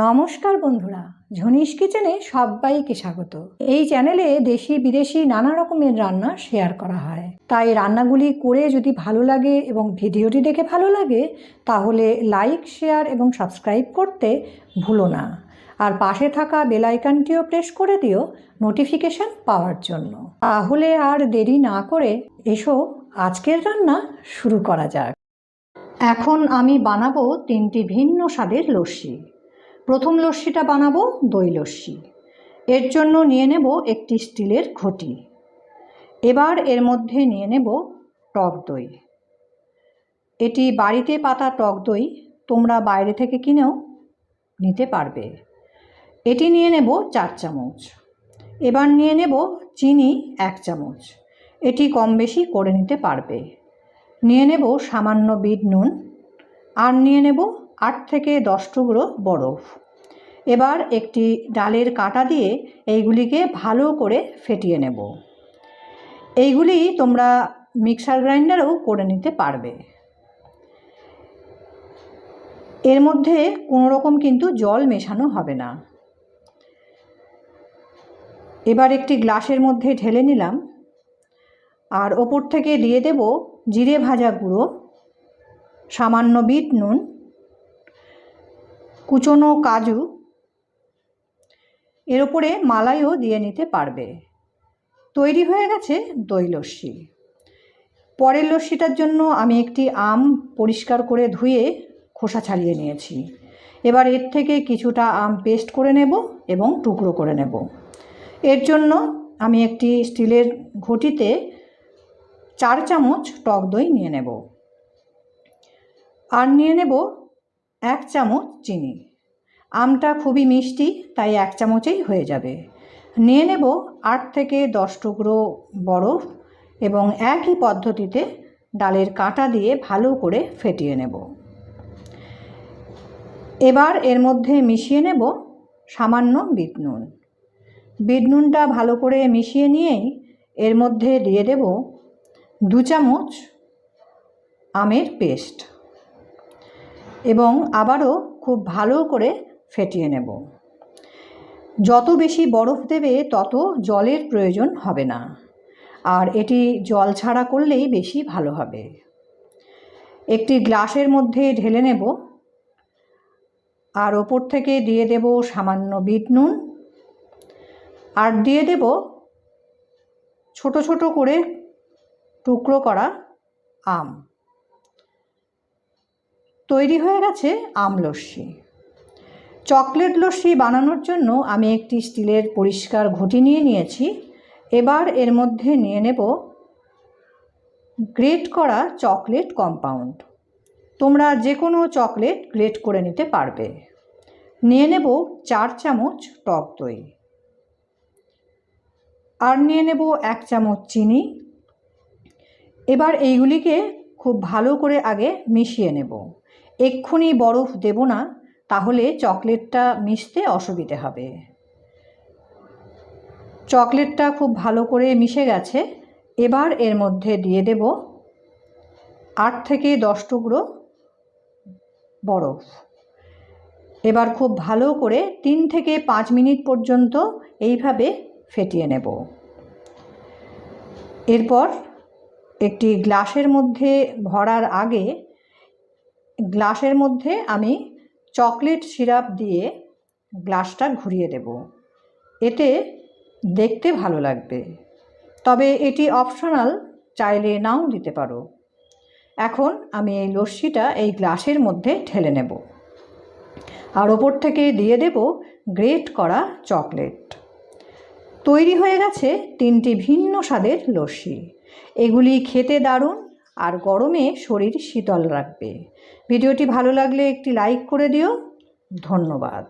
নমস্কার বন্ধুরা, ঝুনিস কিচেনে সবাইকে স্বাগত। এই চ্যানেলে দেশি বিদেশি নানা রকমের রান্না শেয়ার করা হয়, তাই রান্নাগুলি করে যদি ভালো লাগে এবং ভিডিওটি দেখে ভালো লাগে তাহলে লাইক, শেয়ার এবং সাবস্ক্রাইব করতে ভুলো না। আর পাশে থাকা বেল আইকনটিও প্রেস করে দিও নোটিফিকেশন পাওয়ার জন্য। তাহলে আর দেরি না করে এসো আজকের রান্না শুরু করা যাক। এখন আমি বানাবো 3টি ভিন্ন স্বাদের লস্যি। প্রথম লস্যিটা বানাবো দই লস্যি। এর জন্য নিয়ে নেব একটি স্টিলের ঘটি। এবার এর মধ্যে নিয়ে নেব টক দই। এটি বাড়িতে পাতা টক দই, তোমরা বাইরে থেকে কিনেও নিতে পারবে। এটি নিয়ে নেব 4 চামচ। এবার নিয়ে নেব চিনি 1 চামচ। এটি কম বেশি করে নিতে পারবে। নিয়ে নেব সামান্য বিট নুন, আর নিয়ে নেব 8 থেকে 10 টুকরো বরফ। এবার একটি ডালের কাঁটা দিয়ে এইগুলিকে ভালো করে ফেটিয়ে নেব। এইগুলি তোমরা মিক্সার গ্রাইন্ডারেও করে নিতে পারবে। এর মধ্যে কোনো রকম কিন্তু জল মেশানো হবে না। এবার একটি গ্লাসের মধ্যে ঢেলে নিলাম, আর ওপর থেকে দিয়ে দেব জিরে ভাজা গুঁড়ো, সামান্য বিট নুন, কুচনো কাজু। এর ওপরে মালাইও দিয়ে নিতে পারবে। তৈরি হয়ে গেছে দই লস্যি। পরের লস্যিটার জন্য আমি একটি আম পরিষ্কার করে ধুয়ে খোসা ছাড়িয়ে নিয়েছি। এবার এর থেকে কিছুটা আম পেস্ট করে নেব এবং টুকরো করে নেব। এর জন্য আমি একটি স্টিলের ঘটিতে 4 চামচ টক দই নিয়ে নেব, আর নিয়ে নেব 1 চামচ চিনি। আমটা খুবই মিষ্টি, তাই 1 চামচেই হয়ে যাবে। নিয়ে নেব 8 থেকে 10 টুকরো বরফ এবং একই পদ্ধতিতে ডালের কাঁটা দিয়ে ভালো করে ফেটিয়ে নেব। এবার এর মধ্যে মিশিয়ে নেব সামান্য বিট নুন। বিট নুনটা ভালো করে মিশিয়ে নিয়েই এর মধ্যে দিয়ে দেব 2 চামচ আমের পেস্ট এবং আবারও খুব ভালো করে ফেটিয়ে নেব। যত বেশি বরফ দেবে তত জলের প্রয়োজন হবে না, আর এটি জল ছাড়া করলেই বেশি ভালো হবে। একটি গ্লাসের মধ্যে ঢেলে নেব, আর ওপর থেকে দিয়ে দেব সামান্য বিট নুন, আর দিয়ে দেব ছোট ছোট করে টুকরো করা আম। তৈরি হয়ে গেছে আম লস্যি। চকলেট লস্যি বানানোর জন্য আমি একটি স্টিলের পরিষ্কার ঘটি নিয়ে নিয়েছি। এবার এর মধ্যে নিয়ে নেব গ্রেট করা চকলেট কম্পাউন্ড। তোমরা যে কোনো চকলেট গ্রেট করে নিতে পারবে। নিয়ে নেব 4 চামচ টক দই, আর নিয়ে নেব 1 চামচ চিনি। এবার এইগুলিকে খুব ভালো করে আগে মিশিয়ে নেব। এক্ষুনি বরফ দেব না, তাহলে চকলেটটা মিশতে অসুবিধে হবে। চকলেটটা খুব ভালো করে মিশে গেছে। এবার এর মধ্যে দিয়ে দেব 8 থেকে 10 টুকরো বরফ। এবার খুব ভালো করে 3 থেকে 5 মিনিট পর্যন্ত এইভাবে ফেটিয়ে নেব। এরপর একটি গ্লাসের মধ্যে ভরার আগে গ্লাসের মধ্যে আমি চকলেট সিরাপ দিয়ে গ্লাসটা ঘুরিয়ে দেব। এতে দেখতে ভালো লাগবে, তবে এটি অপশনাল, চাইলে নাও দিতে পারো। এখন আমি এই লস্যিটা এই গ্লাসের মধ্যে ঢেলে নেব, আর ওপর থেকে দিয়ে দেব গ্রেট করা চকলেট। তৈরি হয়ে গেছে 3টি ভিন্ন স্বাদের লস্যি। এগুলি খেতে দারুণ, আর গরমে শরীর শীতল রাখবে। ভিডিওটি ভালো লাগলে একটি লাইক করে দিও। ধন্যবাদ।